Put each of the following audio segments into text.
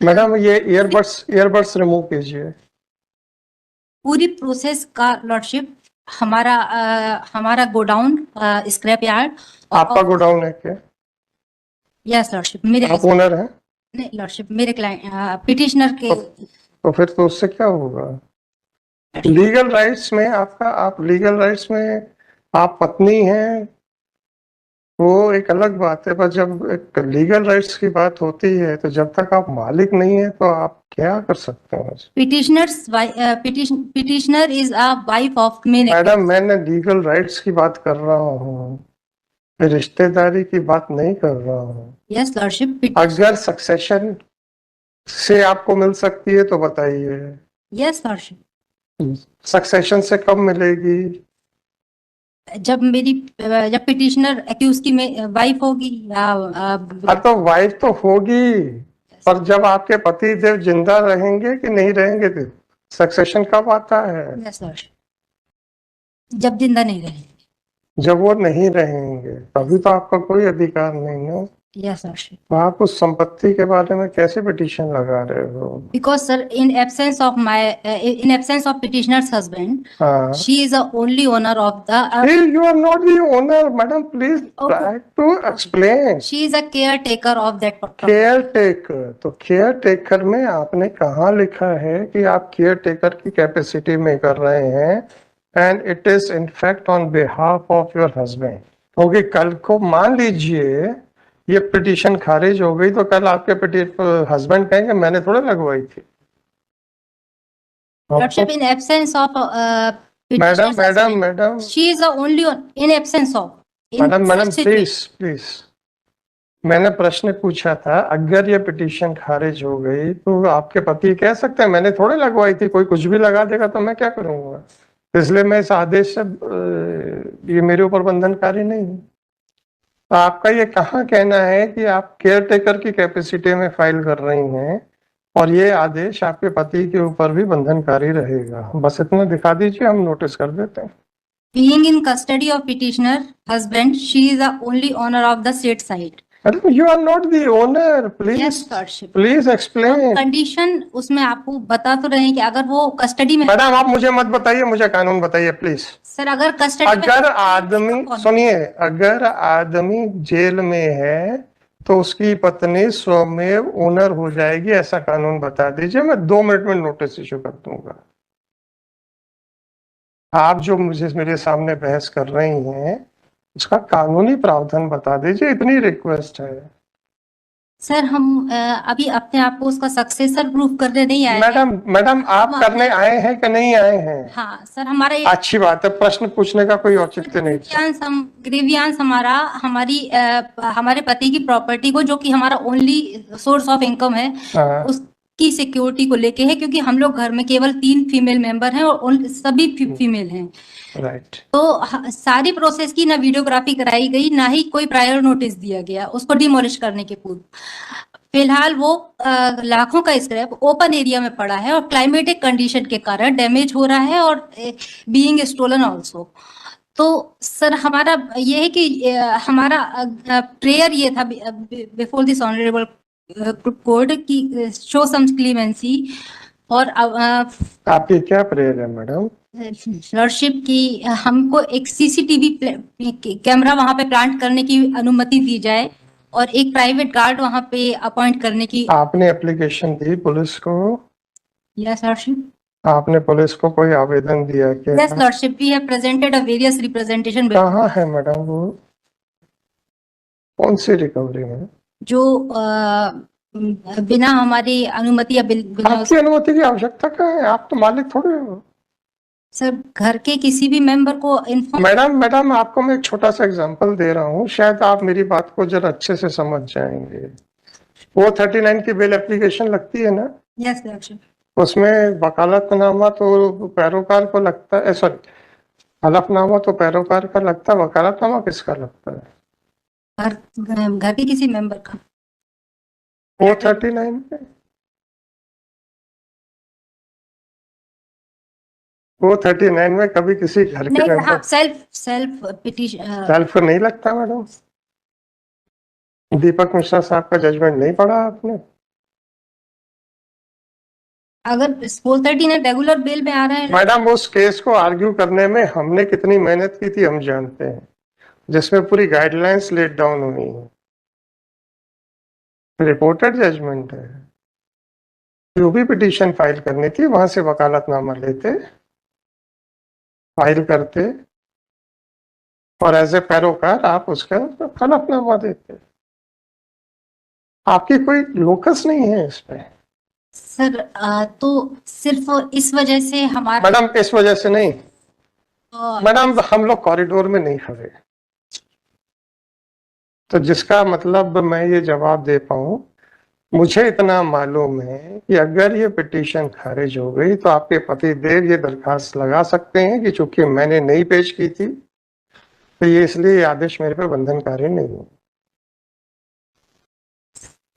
Madam ये earbuds remove कीजिए। पूरी प्रोसेस का लॉर्डशिप हमारा गोडाउन स्क्रैप यार्ड। आपका गोडाउन है क्या? यस लॉर्डशिप, मेरे आप ओनर हैं? नहीं लॉर्डशिप, मेरे क्लाइंट पिटिशनर के। तो फिर तो उससे क्या होगा? लीगल राइट्स में आप लीगल राइट्स में आप पत्नी हैं, वो एक अलग बात है, पर जब एक लीगल राइट्स की बात होती है तो जब तक आप मालिक नहीं है तो आप क्या कर सकते हैं? Petitioner is a wife of main. Madam मैंने लीगल राइट्स की बात कर रहा हूँ, रिश्तेदारी की बात नहीं कर रहा हूँ। Yes lordship. अगर सक्सेशन से आपको मिल सकती है तो बताइए। Yes lordship. सक्सेशन से कब मिलेगी? जब पिटिशनर एक्यूज की वाइफ होगी या हाँ तो वाइफ तो होगी, पर जब आपके पति देव जिंदा रहेंगे कि नहीं रहेंगे तो सक्सेशन कब आता है? यस लॉर्डशिप, जब जिंदा नहीं रहेंगे। जब वो नहीं रहेंगे तभी तो आपका कोई अधिकार नहीं है। Yes lordship. तो आप उस संपत्ति के बारे में कैसे पिटीशन लगा रहे हो? Because sir, in absence of petitioner's husband, हाँ, she is the only owner of the you are not the owner, madam. Please try to explain. She is a care taker of that property. Care taker, तो care taker में आपने कहाँ लिखा है कि आप care taker की capacity में कर रहे हैं? And it is in fact on behalf of your husband. क्योंकि कल को मान लीजिए ये पिटीशन खारिज हो गई तो कल आपके हस्बैंड कहेंगे मैंने थोड़ा लगवाई थी। Lordship, in absence of madam she is the only in absence of madam please मैंने प्रश्न पूछा था, अगर ये पिटीशन खारिज हो गई तो आपके पति कह सकते हैं मैंने थोड़े लगवाई थी, कोई कुछ भी लगा देगा तो मैं क्या करूंगा? इसलिए मैं इस आदेश से ये मेरे ऊपर बंधनकारी नहीं है। तो आपका ये कहाँ कहना है कि आप केयर टेकर की कैपेसिटी में फाइल कर रही हैं और ये आदेश आपके पति के ऊपर भी बंधनकारी रहेगा? बस इतना दिखा दीजिए, हम नोटिस कर देते हैं। Being in custody of petitioner husband, she is the only owner of the said site. You are not the owner. Please, Yes, lordship. Please explain. Condition उसमें आपको बता तो रहे हैं कि अगर वो कस्टडी में। मैडम आप मुझे मत बताइए, मुझे कानून बताइए प्लीज। सर अगर कस्टडी अगर आदमी सुनिए, अगर आदमी जेल में है तो उसकी पत्नी स्वमेव ओनर हो जाएगी, ऐसा कानून बता दीजिए, मैं 2 मिनट में नोटिस इशू कर दूंगा। आप जो मुझे मेरे सामने बहस कर रही हैं उसका कानूनी प्रावधान बता दीजिए, इतनी रिक्वेस्ट है। सर हम अभी अपने आप को उसका सक्सेसर प्रूफ करने नहीं आए। मैडम आप करने आए हैं कि नहीं आए हैं? हाँ सर, हमारा अच्छी बात है, प्रश्न पूछने का कोई औचित्य नहीं। ग्रीवियांस हमारे पति की प्रॉपर्टी को, जो कि हमारा ओनली सोर्स ऑफ इनकम है, उसकी सिक्योरिटी को लेके है, क्योंकि हम लोग घर में केवल 3 फीमेल मेंबर हैं और सभी फीमेल हैं। राइट। तो सारी प्रोसेस की ना वीडियोग्राफी कराई गई, ना ही कोई प्रायर नोटिस दिया गया उसको डिमोलिश करने के पूर्व। फिलहाल वो लाखों का स्क्रैप ओपन एरिया में पड़ा है और क्लाइमेटिक कंडीशन के कारण डैमेज हो रहा है और बीइंग स्टोलन आल्सो। तो सर हमारा ये है कि हमारा प्रेयर ये था बिफोर दिस ऑनरेबल कोर्ट की शो सम क्लीमेंसी। और आपकी क्या प्रेयर है मैडम? लॉर्डशिप की हमको एक सीसीटीवी कैमरा वहां पे प्लांट करने की अनुमति दी जाए और एक प्राइवेट गार्ड वहां पे अपॉइंट करने की। आपने एप्लीकेशन दी पुलिस को? Yes lordship. आपने पुलिस को कोई आवेदन दिया क्या? Yes lordship, we have presented a various representation. कहाँ है मैडम वो? कौन सी रिकवरी में? जो बिना हमारी अनुमति या आपकी अनुमति की आवश्यकता क्या है? आप तो मालिक थोड़े हो। सर घर के किसी भी मेंबर को मैडम आपको मैं एक छोटा सा एग्जांपल दे रहा हूँ, शायद आप मेरी बात को जरा अच्छे से समझ जाएंगे। वो 39 की बेल एप्लीकेशन लगती है ना? Yes lordship. उसमें वकालतनामा तो पैरोकार को लगता है, सॉरी हलफनामा तो पैरोकार का लगता है, वकालतनामा किसका लगता है? घर के किसी मेंबर का। वो 39 पे, वो 39 में कभी किसी घर के मेंबर सेल्फ पिटीशन सेल्फ को नहीं लगता मैडम। दीपक मिश्रा साहब का जजमेंट नहीं पढ़ा आपने? अगर 439 रेगुलर बेल में आ रहे हैं, मैडम उस केस को आर्ग्यू करने में हमने कितनी मेहनत की थी हम जानते हैं, जिसमें पूरी गाइडलाइंस लेट डाउन हुई है, रिपोर्टेड जजमेंट है। जो भी पिटीशन फाइल करनी थी वहां से वकालतनामा लेते, फाइल करते और एज ए पैरोकार आप उसका हलफनामा देते। आपकी कोई लोकस नहीं है इसमें सर। तो सिर्फ इस वजह से हमारा, मैडम, इस वजह से नहीं मैडम, हम लोग कॉरिडोर में नहीं खड़े, तो जिसका मतलब मैं ये जवाब दे पाऊं, मुझे इतना मालूम है कि अगर ये पिटीशन खारिज हो गई तो आपके पति देव ये दरखास्त लगा सकते हैं कि चूंकि मैंने नहीं पेश की थी तो ये इसलिए आदेश मेरे पे बंधनकारी नहीं है।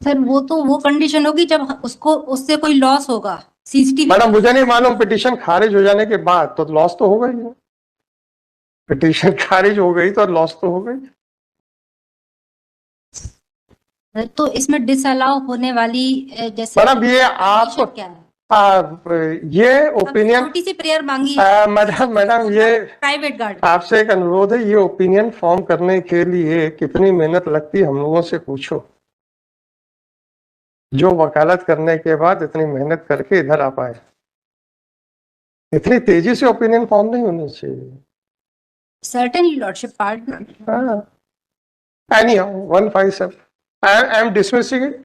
सर वो कंडीशन होगी जब उसको उससे कोई लॉस होगा, सीसीटीवी। मैडम मुझे नहीं मालूम, पिटीशन खारिज हो जाने के बाद तो लॉस तो होगा ही, पिटीशन खारिज हो गई तो लॉस तो हो गई। तो इसमें डिसअलाउ होने वाली जैसे मैडम ये आप क्या है? ये ओपिनियन, छोटी सी प्रेयर मांगी है मैडम ये प्राइवेट गार्ड। आपसे एक अनुरोध है, ये ओपिनियन फॉर्म करने के लिए कितनी मेहनत लगती है हम लोगों से पूछो, जो वकालत करने के बाद इतनी मेहनत करके इधर आ पाए। इतनी तेजी से ओपिनियन फॉर्म नहीं होनी चाहिए। Certainly, Lordship, pardon. Anyhow, 157. I am dismissing it.